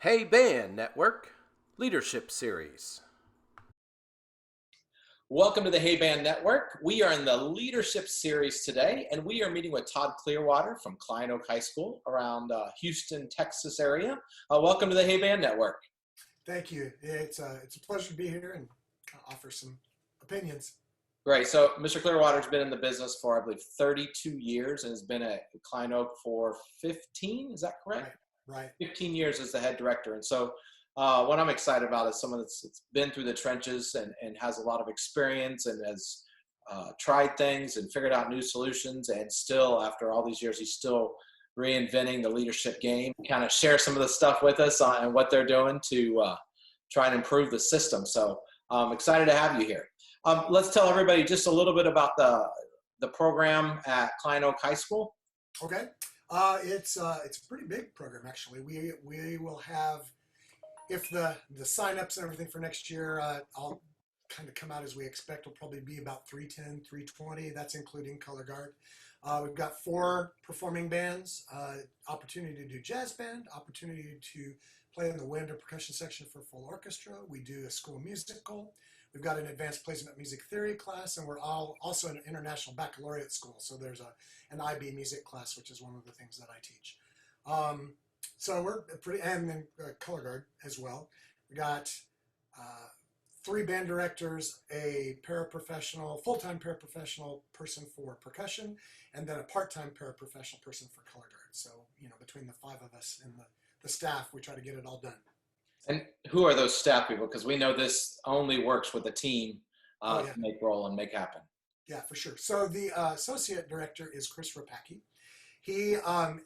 Hey Band Network Leadership Series. Welcome to the Hey Band Network. We are in the leadership series today, and we are meeting with Todd Clearwater from Klein Oak High School around Houston, Texas area. Welcome to the Hey Band Network. Thank you. It's a pleasure to be here and offer some opinions. Great. So Mr. Clearwater's been in the business for, I believe, 32 years and has been at Klein Oak for 15. Is that correct? Right. 15 years as the head director. And so what I'm excited about is someone that's been through the trenches and has a lot of experience and has tried things and figured out new solutions. And still, after all these years, he's still reinventing the leadership game. Kind of share some of the stuff with us on what they're doing to try and improve the system. So I'm excited to have you here. Let's tell everybody just a little bit about the program at Klein Oak High School. Okay. It's a pretty big program, actually. We will have, if the sign-ups and everything for next year all kind of come out as we expect, will probably be about 310, 320. That's including color guard. We've got 4 performing bands, opportunity to do jazz band, opportunity to play in the wind or percussion section for full orchestra. We do a school musical. We've got an advanced placement music theory class, and we're also an international baccalaureate school. So there's an IB music class, which is one of the things that I teach. So we're pretty, and then color guard as well. We got 3 band directors, a paraprofessional, full-time paraprofessional person for percussion, and then a part-time paraprofessional person for color guard. So, between the 5 of us and the staff, we try to get it all done. And who are those staff people? Because we know this only works with a team to make roll and make happen. Yeah, for sure. So the associate director is Chris Rapacki. He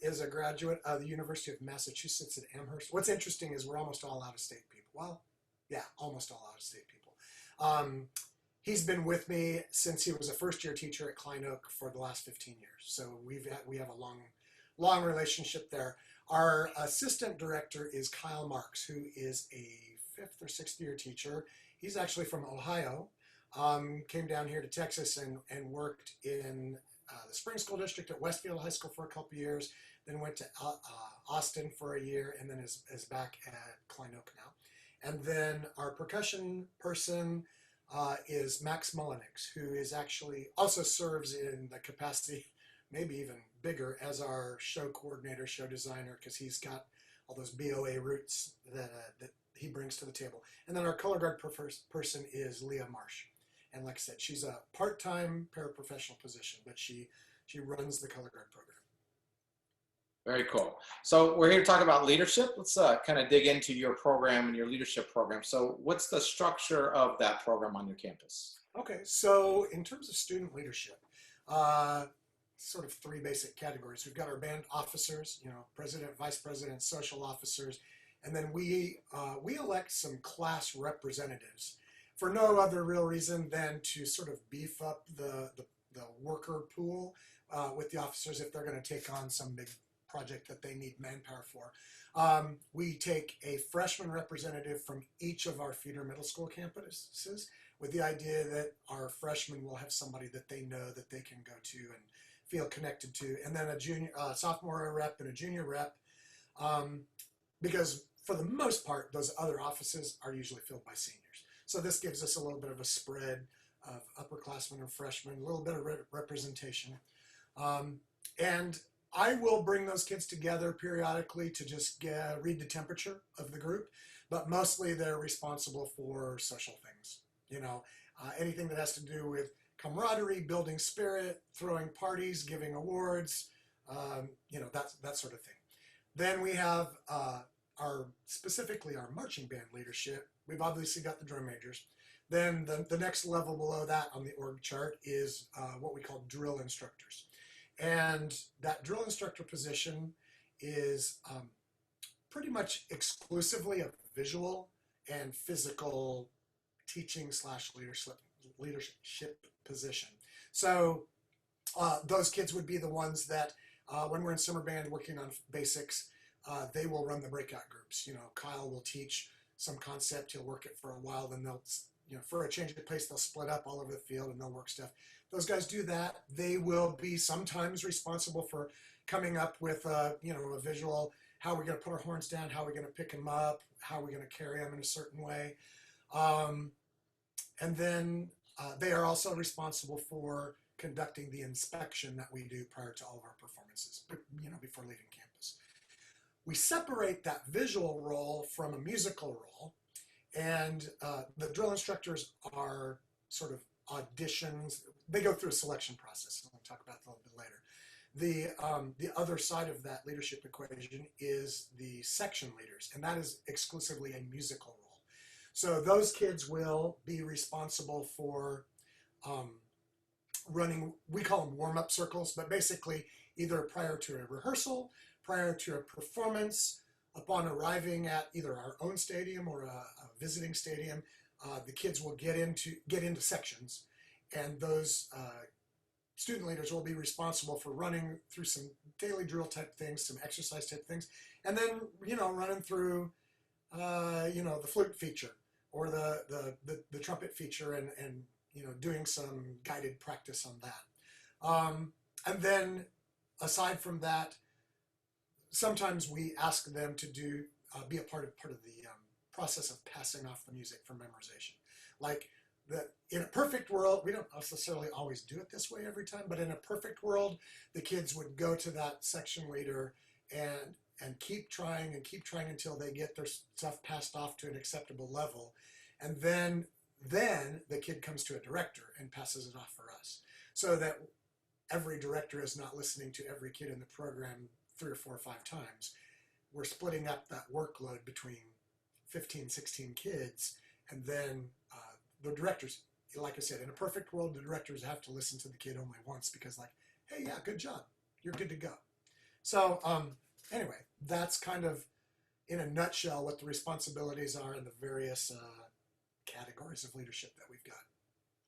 is a graduate of the University of Massachusetts at Amherst. What's interesting is we're almost all out-of-state people. Well, yeah, almost all out-of-state people. He's been with me since he was a first-year teacher at Klein Oak for the last 15 years. So we have a long relationship there. Our assistant director is Kyle Marks, who is a 5th or 6th year teacher. He's actually from Ohio, came down here to Texas and worked in the Spring School District at Westfield High School for a couple years, then went to Austin for a year, and then is back at Klein Oak now. And then our percussion person is Max Mullenix, who is actually also serves in the capacity, maybe even bigger, as our show coordinator, show designer, because he's got all those BOA roots that he brings to the table. And then our color guard person is Leah Marsh. And like I said, she's a part-time paraprofessional position, but she runs the color guard program. Very cool. So we're here to talk about leadership. Let's kind of dig into your program and your leadership program. So what's the structure of that program on your campus? Okay, so in terms of student leadership, sort of 3 basic categories. We've got our band officers, president, vice president, social officers, and then we elect some class representatives for no other real reason than to sort of beef up the worker pool with the officers if they're going to take on some big project that they need manpower for. We take a freshman representative from each of our feeder middle school campuses with the idea that our freshmen will have somebody that they know that they can go to and feel connected to, and then a sophomore rep and a junior rep, because for the most part, those other offices are usually filled by seniors. So this gives us a little bit of a spread of upperclassmen and freshmen, a little bit of representation. And I will bring those kids together periodically to just read the temperature of the group, but mostly they're responsible for social things. Anything that has to do with camaraderie, building spirit, throwing parties, giving awards, that sort of thing. Then we have specifically our marching band leadership. We've obviously got the drum majors. Then the next level below that on the org chart is what we call drill instructors. And that drill instructor position is pretty much exclusively a visual and physical teaching / leadership position. So those kids would be the ones that when we're in summer band working on basics, they will run the breakout groups. Kyle will teach some concept, he'll work it for a while, then they'll, for a change of pace, they'll split up all over the field and they'll work stuff. Those guys do that. They will be sometimes responsible for coming up with a visual, how are we going to put our horns down, how are we going to pick them up, how are we going to carry them in a certain way. And then they are also responsible for conducting the inspection that we do prior to all of our performances, before leaving campus. We separate that visual role from a musical role, and the drill instructors are sort of auditions. They go through a selection process. I'll talk about that a little bit later. The other side of that leadership equation is the section leaders, and that is exclusively a musical role. So those kids will be responsible for running, we call them warm-up circles, but basically either prior to a rehearsal, prior to a performance, upon arriving at either our own stadium or a visiting stadium, the kids will get into sections, and those student leaders will be responsible for running through some daily drill type things, some exercise type things, and then running through the flute feature or the trumpet feature, and doing some guided practice on that. And then aside from that, sometimes we ask them to be a part of the process of passing off the music for memorization. Like in a perfect world, we don't necessarily always do it this way every time, but in a perfect world, the kids would go to that section leader and keep trying until they get their stuff passed off to an acceptable level. And then the kid comes to a director and passes it off for us, so that every director is not listening to every kid in the program 3 or 4 or 5 times. We're splitting up that workload between 15, 16 kids, and then the directors, like I said, in a perfect world, the directors have to listen to the kid only once, because hey, yeah, good job, you're good to go. So anyway, that's kind of in a nutshell what the responsibilities are in the various categories of leadership that we've got.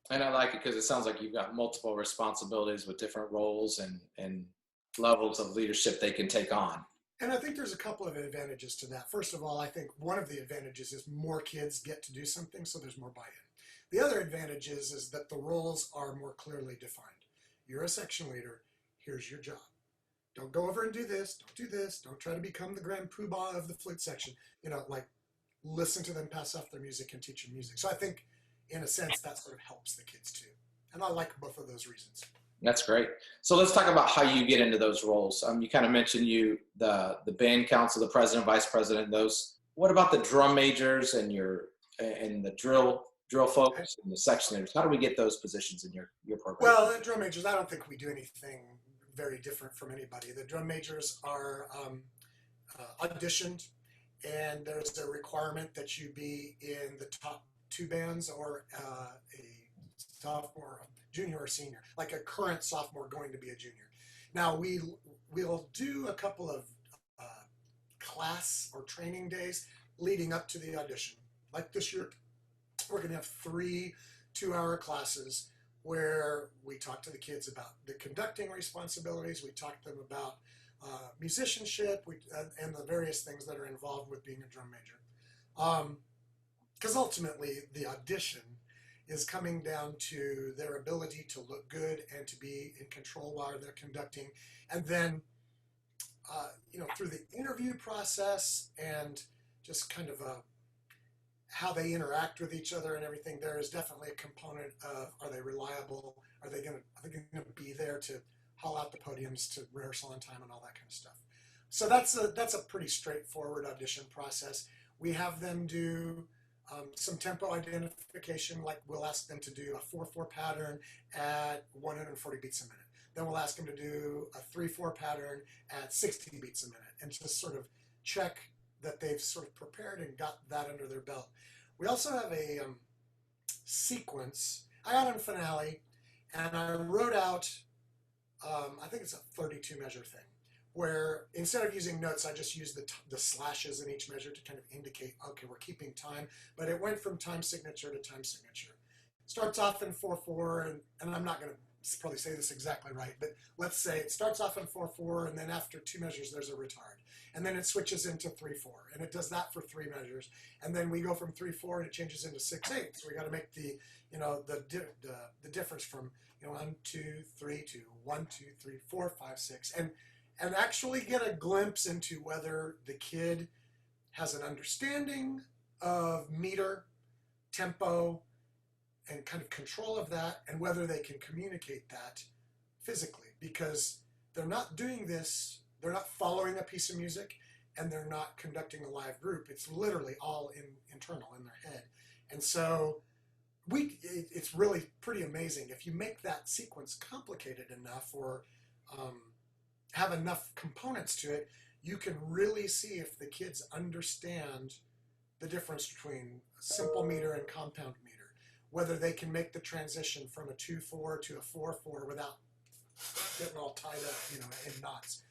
And I like it because it sounds like you've got multiple responsibilities with different roles and levels of leadership they can take on. And I think there's a couple of advantages to that. First of all, I think one of the advantages is more kids get to do something, so there's more buy-in. The other advantage is that the roles are more clearly defined. You're a section leader, here's your job. Don't go over and do this, don't do this, don't try to become the grand poobah of the flute section. Listen to them pass off their music and teach them music. So I think, in a sense, that sort of helps the kids too. And I like both of those reasons. That's great. So let's talk about how you get into those roles. You kind of mentioned the band council, the president, vice president, those. What about the drum majors and the drill folks and the section leaders? How do we get those positions in your program? Well, the drum majors, I don't think we do anything very different from anybody. The drum majors are auditioned, and there's a requirement that you be in the top 2 bands, or a sophomore, junior, or senior, like a current sophomore going to be a junior. Now we'll do a couple of class or training days leading up to the audition. Like this year, we're going to have 3 2-hour classes where we talk to the kids about the conducting responsibilities. We talk to them about musicianship and the various things that are involved with being a drum major. Because ultimately, the audition is coming down to their ability to look good and to be in control while they're conducting. And then, through the interview process and just kind of how they interact with each other and everything, there is definitely a component of, are they reliable? Are they going to be there to haul out the podiums to rehearsal on time and all that kind of stuff? So that's a pretty straightforward audition process. We have them do some tempo identification, like we'll ask them to do a 4/4 pattern at 140 beats a minute. Then we'll ask them to do a 3/4 pattern at 60 beats a minute, and just sort of check that they've sort of prepared and got that under their belt. We also have a sequence. I got on finale, and I wrote out, I think it's a 32 measure thing, where instead of using notes, I just used the slashes in each measure to kind of indicate, okay, we're keeping time, but it went from time signature to time signature. Starts off in 4/4, and I'm not going to probably say this exactly right, but let's say it starts off in 4/4, and then after 2 measures, there's a retard. And then it switches into 3/4, and it does that for 3 measures. And then we go from 3/4, and it changes into 6/8. So we got to make the difference from 1, 2, 3 to 1, 2, 3, 4, 5, 6. and actually get a glimpse into whether the kid has an understanding of meter, tempo, and kind of control of that, and whether they can communicate that physically, because they're not doing this, they're not following a piece of music, and they're not conducting a live group. It's literally all internal in their head. And so it's really pretty amazing. If you make that sequence complicated enough, or have enough components to it, you can really see if the kids understand the difference between simple meter and compound meter, whether they can make the transition from a 2/4 to a 4/4 without getting all tied up, in knots.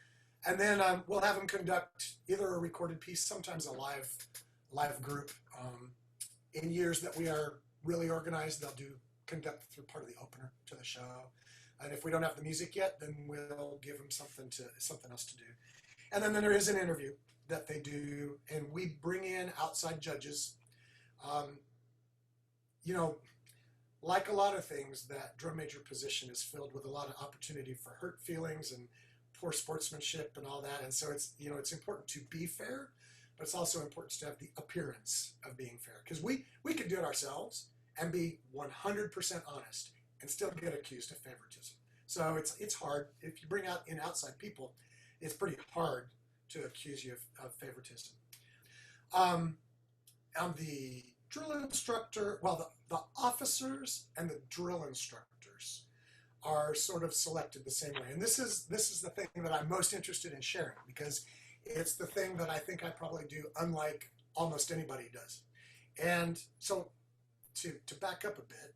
And then we'll have them conduct either a recorded piece, sometimes a live group. In years that we are really organized, they'll conduct through part of the opener to the show. And if we don't have the music yet, then we'll give them something else to do. And then there is an interview that they do, and we bring in outside judges. Like a lot of things, that drum major position is filled with a lot of opportunity for hurt feelings and poor sportsmanship and all that. And so it's important to be fair, but it's also important to have the appearance of being fair, because we could do it ourselves and be 100% honest and still get accused of favoritism. So it's hard. If you bring in outside people, it's pretty hard to accuse you of favoritism. I'm the drill instructor. Well, the officers and the drill instructors are sort of selected the same way. And this is the thing that I'm most interested in sharing, because it's the thing that I think I probably do unlike almost anybody does. And so to back up a bit,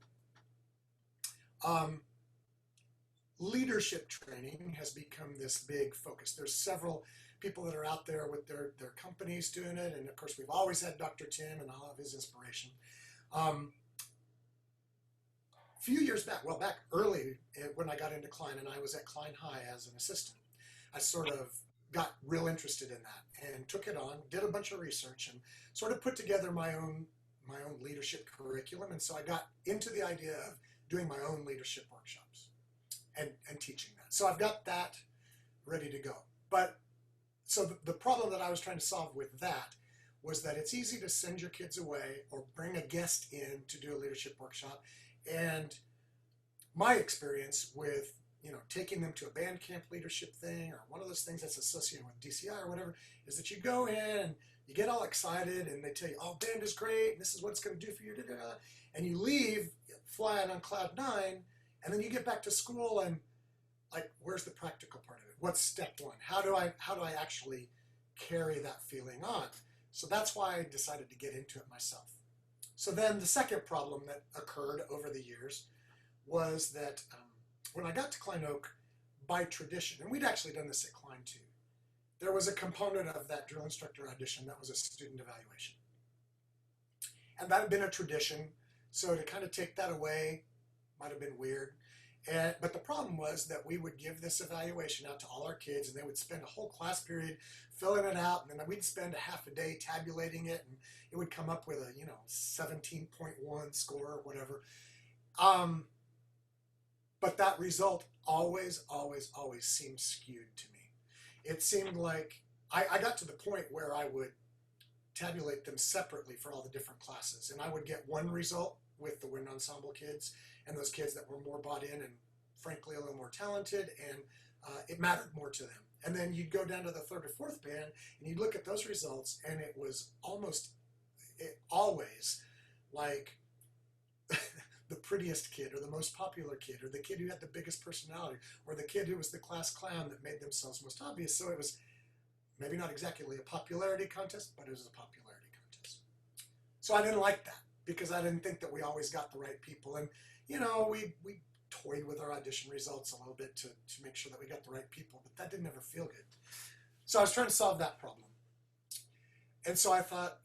leadership training has become this big focus. There's several people that are out there with their companies doing it, and of course we've always had Dr. Tim and all of his inspiration. A few years back, back early when I got into Klein, and I was at Klein High as an assistant, I sort of got real interested in that and took it on, did a bunch of research, and sort of put together my own leadership curriculum. And so I got into the idea of doing my own leadership workshops and teaching that. So I've got that ready to go. But so the problem that I was trying to solve with that was that it's easy to send your kids away or bring a guest in to do a leadership workshop. And my experience with taking them to a band camp leadership thing, or one of those things that's associated with DCI or whatever, is that you go in and you get all excited and they tell you, oh, band is great, and this is what it's going to do for you, and you leave flying on cloud 9, and then you get back to school and, like, where's the practical part of it? What's step one? How do I actually carry that feeling on? So that's why I decided to get into it myself. So then the second problem that occurred over the years was that when I got to Klein Oak, by tradition, and we'd actually done this at Klein too, there was a component of that drill instructor audition that was a student evaluation. And that had been a tradition, so to kind of take that away might have been weird. But the problem was that we would give this evaluation out to all our kids, and they would spend a whole class period filling it out, and then we'd spend a half a day tabulating it, and it would come up with a 17.1 score or whatever. But that result always seemed skewed to me. It seemed like I got to the point where I would tabulate them separately for all the different classes, and I would get one result with the wind ensemble kids and those kids that were more bought in and frankly a little more talented, and it mattered more to them. And then you'd go down to the third or fourth band and you'd look at those results, and it was always like the prettiest kid, or the most popular kid, or the kid who had the biggest personality, or the kid who was the class clown that made themselves most obvious. So it was maybe not exactly a popularity contest, but it was a popularity contest. So I didn't like that, because I didn't think that we always got the right people. And we toyed with our audition results a little bit to make sure that we got the right people, but that didn't ever feel good. So I was trying to solve that problem. And so I thought,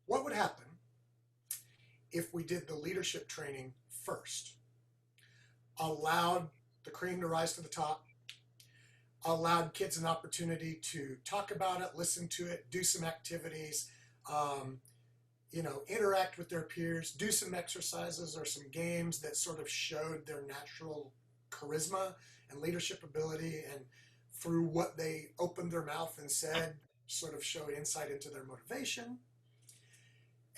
what would happen if we did the leadership training first? Allowed the cream to rise to the top, allowed kids an opportunity to talk about it, listen to it, do some activities, interact with their peers, do some exercises or some games that sort of showed their natural charisma and leadership ability. And through what they opened their mouth and said, sort of showed insight into their motivation.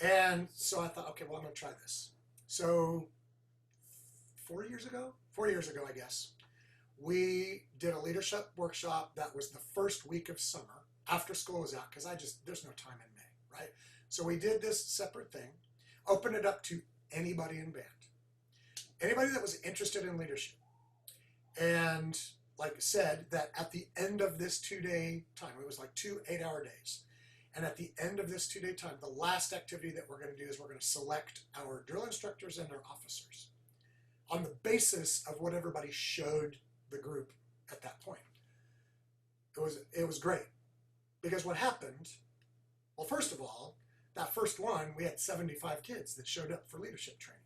And so I thought, okay, well, I'm going to try this. So 4 years ago, I guess, we did a leadership workshop that was the first week of summer after school was out, because there's no time in May, right? So we did this separate thing, opened it up to anybody in band, anybody that was interested in leadership. And like I said, that at the end of this 2-day time, it was like 2 8-hour days. And at the end of this 2-day time, the last activity that we're going to do is we're going to select our drill instructors and our officers on the basis of what everybody showed the group at that point. It was great, because what happened, well, first of all, that first one, we had 75 kids that showed up for leadership training.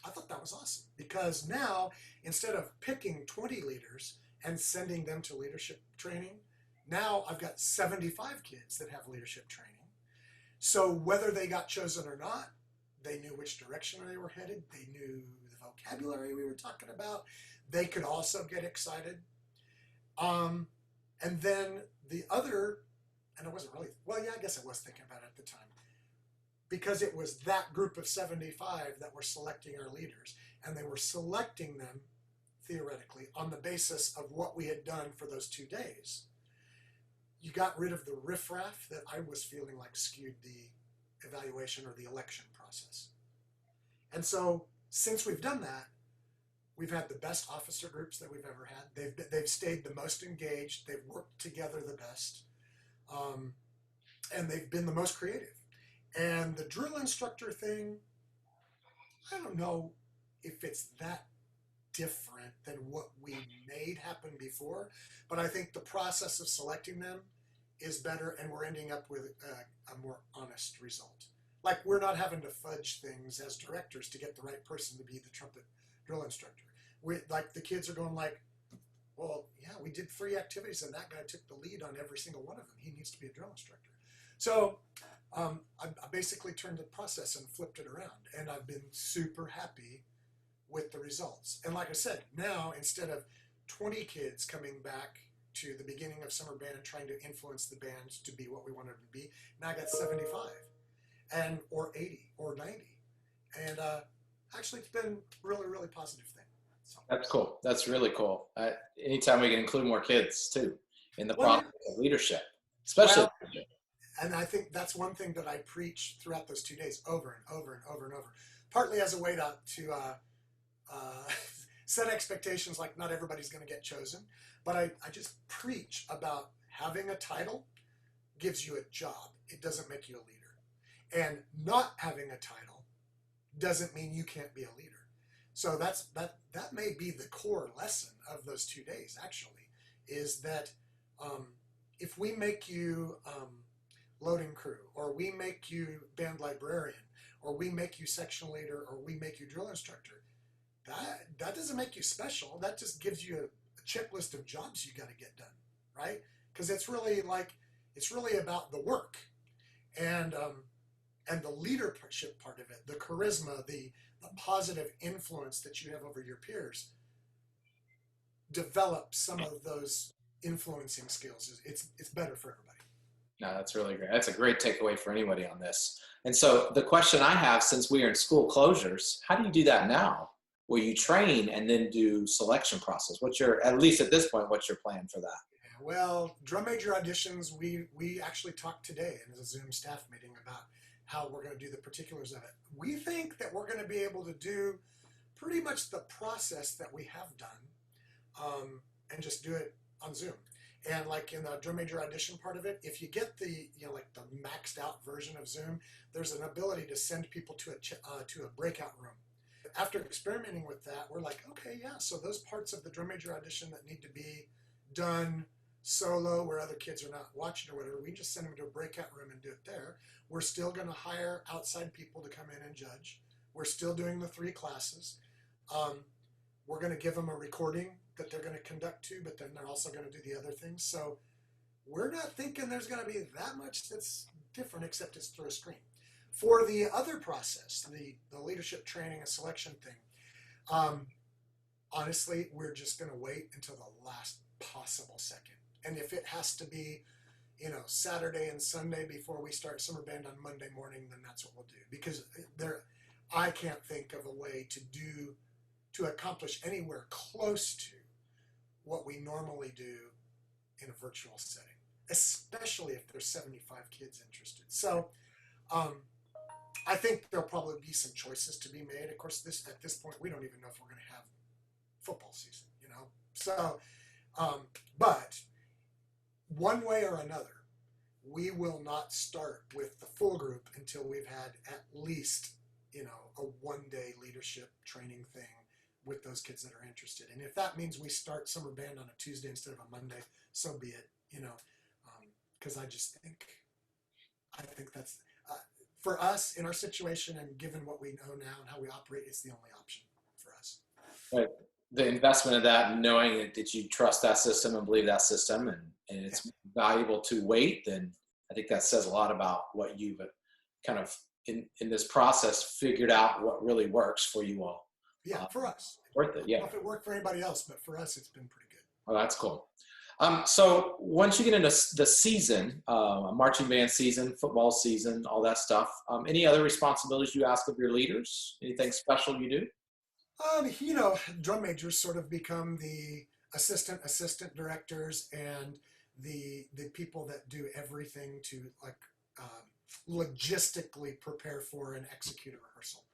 I thought that was awesome, because now, instead of picking 20 leaders and sending them to leadership training, now I've got 75 kids that have leadership training. So whether they got chosen or not, they knew which direction they were headed. They knew the vocabulary we were talking about. They could also get excited. And then the other, and I wasn't really, well, yeah, I guess I was thinking about it at the time, because it was that group of 75 that were selecting our leaders, and they were selecting them theoretically on the basis of what we had done for those 2 days. You got rid of the riffraff that I was feeling like skewed the evaluation or the election process. And so since we've done that, we've had the best officer groups that we've ever had. They've stayed the most engaged. They've worked together the best. And they've been the most creative. And the drill instructor thing, I don't know if it's that different than what we made happen before, but I think the process of selecting them is better, and we're ending up with a more honest result. Like, we're not having to fudge things as directors to get the right person to be the trumpet drill instructor. Like, the kids are going like, well, yeah, we did 3 activities and that guy took the lead on every single one of them. He needs to be a drill instructor. So I basically turned the process and flipped it around, and I've been super happy with the results. And like I said, now instead of 20 kids coming back to the beginning of summer band and trying to influence the band to be what we wanted it to be, now I got 75 or 80 or 90. And actually, it's been really, really positive thing. So. That's cool. That's really cool. Anytime we can include more kids too in the process of leadership, especially. Well, and I think that's one thing that I preach throughout those 2 days, over and over and over and over, partly as a way to set expectations, like not everybody's going to get chosen, but I just preach about having a title gives you a job. It doesn't make you a leader. And not having a title doesn't mean you can't be a leader. So that may be the core lesson of those 2 days, actually, is that if we make you loading crew, or we make you band librarian, or we make you section leader, or we make you drill instructor, that doesn't make you special. That just gives you a checklist of jobs you got to get done, right? Because it's really about the work and the leadership part of it, the charisma, the positive influence that you have over your peers. Develop some of those influencing skills. It's better for everybody. No, that's really great. That's a great takeaway for anybody on this. And so the question I have, since we are in school closures, how do you do that now? Will you train and then do selection process? At least at this point, what's your plan for that? Well, drum major auditions, we actually talked today in a Zoom staff meeting about how we're going to do the particulars of it. We think that we're going to be able to do pretty much the process that we have done, and just do it on Zoom. And like in the drum major audition part of it, if you get the like the maxed out version of Zoom, there's an ability to send people to a breakout room. After experimenting with that, we're like, okay, yeah, so those parts of the drum major audition that need to be done solo, where other kids are not watching or whatever, we just send them to a breakout room and do it there. We're still going to hire outside people to come in and judge. We're still doing the 3 classes. We're going to give them a recording that they're going to conduct to, but then they're also going to do the other things. So we're not thinking there's going to be that much that's different, except it's through a screen. For the other process, the leadership training and selection thing, honestly, we're just going to wait until the last possible second. And if it has to be, Saturday and Sunday before we start summer band on Monday morning, then that's what we'll do. Because I can't think of a way to accomplish anywhere close to what we normally do in a virtual setting, especially if there's 75 kids interested. So I think there'll probably be some choices to be made. Of course, at this point, we don't even know if we're going to have football season, So, but one way or another, we will not start with the full group until we've had at least, a one-day leadership training thing with those kids that are interested. And if that means we start summer band on a Tuesday instead of a Monday, so be it, because I think that's, for us in our situation and given what we know now and how we operate, it's the only option for us. Right. The investment of that and knowing that you trust that system and believe that system and it's valuable to wait, then I think that says a lot about what you've kind of in this process figured out what really works for you all. Yeah, for us. Worth it, yeah. I don't know if it worked for anybody else, but for us, it's been pretty good. Well, that's cool. So once you get into the season, marching band season, football season, all that stuff, any other responsibilities you ask of your leaders? Anything special you do? Drum majors sort of become the assistant directors and the people that do everything to logistically prepare for and execute a rehearsal.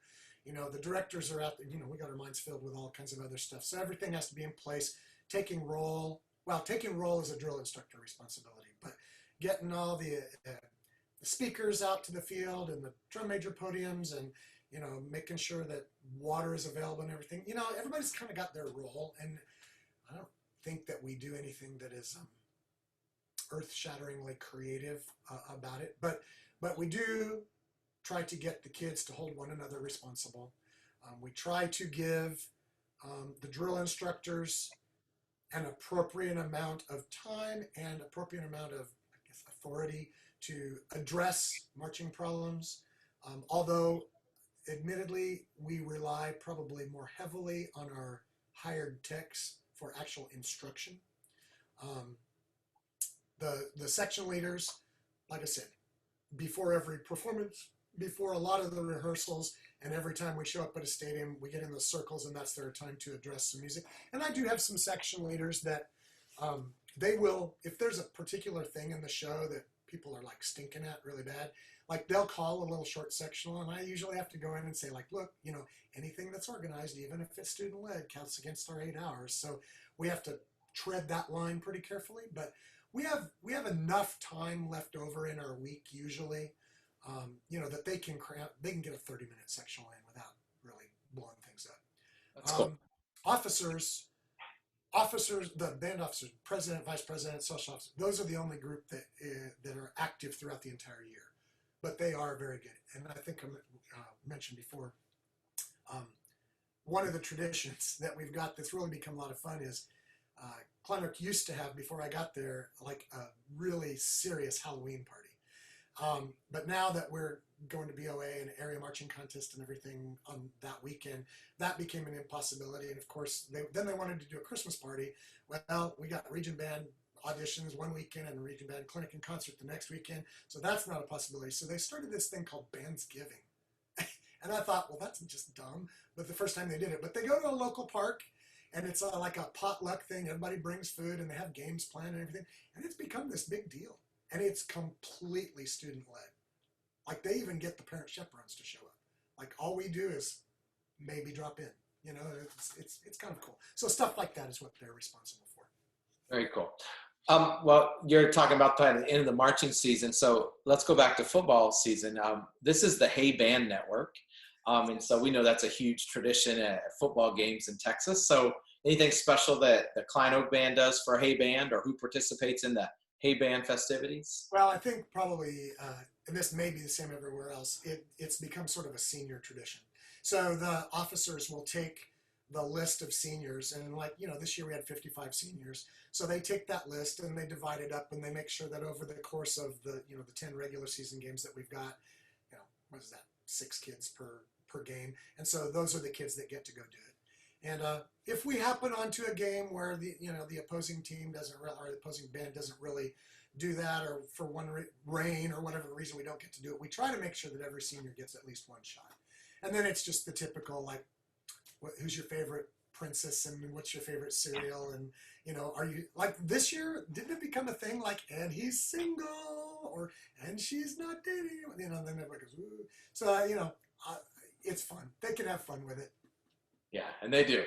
The directors are out there, we got our minds filled with all kinds of other stuff. So everything has to be in place. Taking roll is a drill instructor responsibility, but getting all the speakers out to the field and the drum major podiums and, making sure that water is available and everything. Everybody's kind of got their role, and I don't think that we do anything that is earth-shatteringly creative about it, but we do try to get the kids to hold one another responsible. We try to give the drill instructors an appropriate amount of time and appropriate amount of, authority to address marching problems. Although, admittedly, we rely probably more heavily on our hired techs for actual instruction. The section leaders, like I said, before every performance, before a lot of the rehearsals, and every time we show up at a stadium, we get in those circles, and that's their time to address some music. And I do have some section leaders that they will, if there's a particular thing in the show that people are stinking at really bad, they'll call a little short sectional, and I usually have to go in and say, look, anything that's organized, even if it's student-led, counts against our 8 hours. So we have to tread that line pretty carefully, but we have enough time left over in our week usually, that they can get a 30-minute sectional in without really blowing things up. That's cool. Officers, the band officers, president, vice president, social officer, those are the only group that are active throughout the entire year. But they are very good. And I think I mentioned before, one of the traditions that we've got that's really become a lot of fun is Klein Oak used to have, before I got there, a really serious Halloween party. But now that we're going to BOA and area marching contest and everything on that weekend, that became an impossibility. And of course, then they wanted to do a Christmas party. Well, we got region band auditions one weekend and region band clinic and concert the next weekend. So that's not a possibility. So they started this thing called Bandsgiving. And I thought, well, that's just dumb. But the first time they did it, but they go to a local park and it's like a potluck thing. Everybody brings food and they have games planned and everything. And it's become this big deal. And it's completely student-led. They even get the parent chaperones to show up. All we do is maybe drop in. It's kind of cool. So stuff like that is what they're responsible for. Very cool. Well, you're talking about the end of the marching season, so let's go back to football season. This is the Hey Band Network, and so we know that's a huge tradition at football games in Texas. So anything special that the Klein Oak Band does for Hey Band, or who participates in the Hey Band festivities? Well, I think probably, and this may be the same everywhere else, it's become sort of a senior tradition. So the officers will take the list of seniors, and this year we had 55 seniors. So they take that list and they divide it up and they make sure that over the course of the 10 regular season games that we've got, what is that, 6 kids per game. And so those are the kids that get to go do it. And if we happen onto a game where the opposing team doesn't or the opposing band doesn't really do that, or for rain or whatever reason we don't get to do it, we try to make sure that every senior gets at least one shot. And then it's just the typical, like, who's your favorite princess and what's your favorite cereal, and are you like this year? Didn't it become a thing like, and he's single, or and she's not dating? Then everybody goes, ooh. So it's fun. They can have fun with it. Yeah, and they do.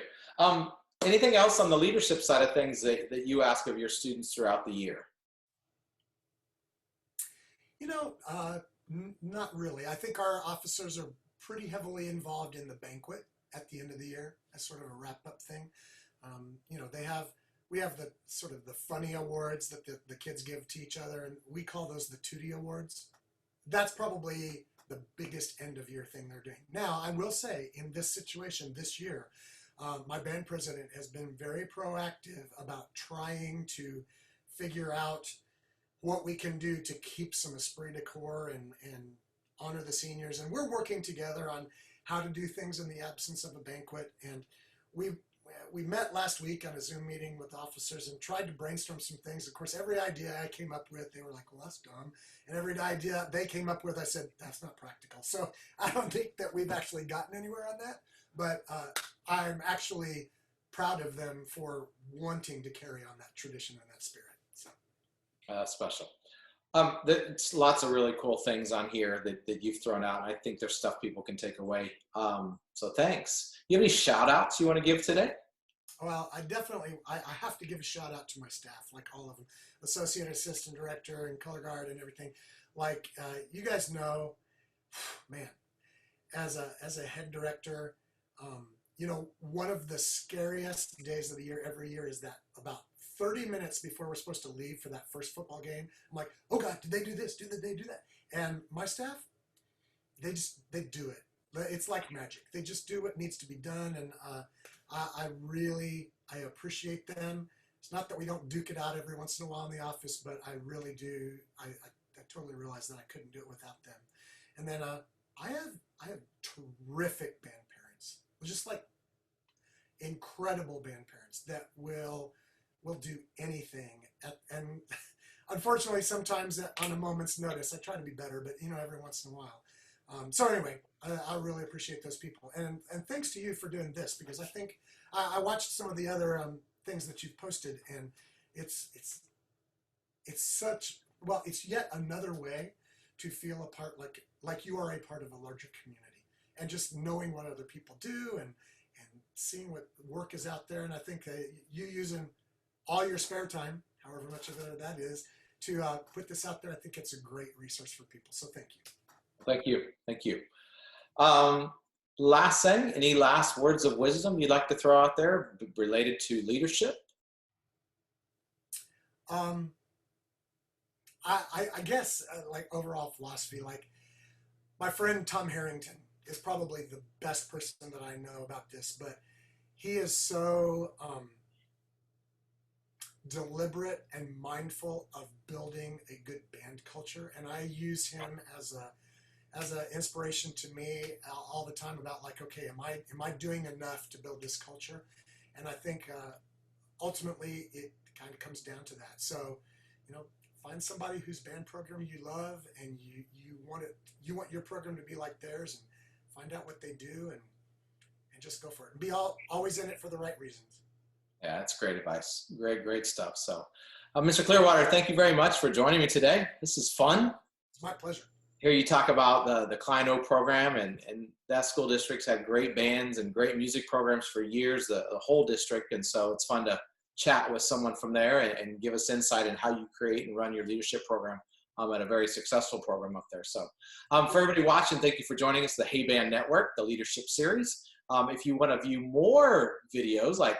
Anything else on the leadership side of things that you ask of your students throughout the year? Not really. I think our officers are pretty heavily involved in the banquet at the end of the year as sort of a wrap-up thing. We have the sort of the funny awards that the kids give to each other, and we call those the Tootie Awards. That's probably the biggest end-of-year thing they're doing. Now, I will say, in this situation this year, my band president has been very proactive about trying to figure out what we can do to keep some esprit de corps and honor the seniors. And we're working together on how to do things in the absence of a banquet. And we met last week on a Zoom meeting with officers and tried to brainstorm some things. Of course, every idea I came up with, they were like, well, that's dumb. And every idea they came up with, I said, that's not practical. So I don't think that we've actually gotten anywhere on that. But I'm actually proud of them for wanting to carry on that tradition and that spirit. So. Special. There's lots of really cool things on here that you've thrown out. I think there's stuff people can take away. So thanks. You have any shout outs you want to give today? Well, I have to give a shout out to my staff, like all of them, associate assistant director and color guard and everything. Like you guys know, man, as a head director, one of the scariest days of the year every year is that about 30 minutes before we're supposed to leave for that first football game, I'm like, oh God, did they do this? Did they do that? And my staff, they do it. It's like magic. They just do what needs to be done. And I appreciate them. It's not that we don't duke it out every once in a while in the office, but I really do. I totally realize that I couldn't do it without them. And then I have terrific band parents, just like incredible band parents that will do anything. And unfortunately, sometimes on a moment's notice, I try to be better, but every once in a while. So anyway, I really appreciate those people, and thanks to you for doing this, because I think I watched some of the other things that you've posted, and it's yet another way to feel a part, like you are a part of a larger community, and just knowing what other people do and seeing what work is out there. And I think you using all your spare time, however much of it that is, to put this out there, I think it's a great resource for people. So thank you. Thank you. Thank you. Last thing, any last words of wisdom you'd like to throw out there related to leadership? I guess like overall philosophy, like my friend Tom Harrington is probably the best person that I know about this, but he is so deliberate and mindful of building a good band culture, and I use him as an inspiration to me all the time about, like, okay, am I doing enough to build this culture? And I think ultimately it kind of comes down to that. So, find somebody whose band program you love, and you want your program to be like theirs, and find out what they do, and just go for it. And be always in it for the right reasons. Yeah, that's great advice. Great stuff. So, Mr. Clearwater, thank you very much for joining me today. This is fun. It's my pleasure. Hear you talk about the Klein Oak program, and that school district's had great bands and great music programs for years, the whole district. And so it's fun to chat with someone from there and give us insight in how you create and run your leadership program at a very successful program up there. So for everybody watching, thank you for joining us, the Hey Band Network, the leadership series. If you want to view more videos like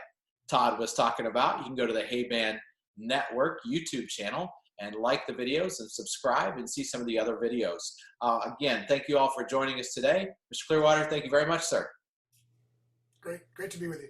Todd was talking about, you can go to the Hey Band Network YouTube channel and like the videos and subscribe and see some of the other videos. Again, thank you all for joining us today. Mr. Clearwater, thank you very much, sir. Great to be with you.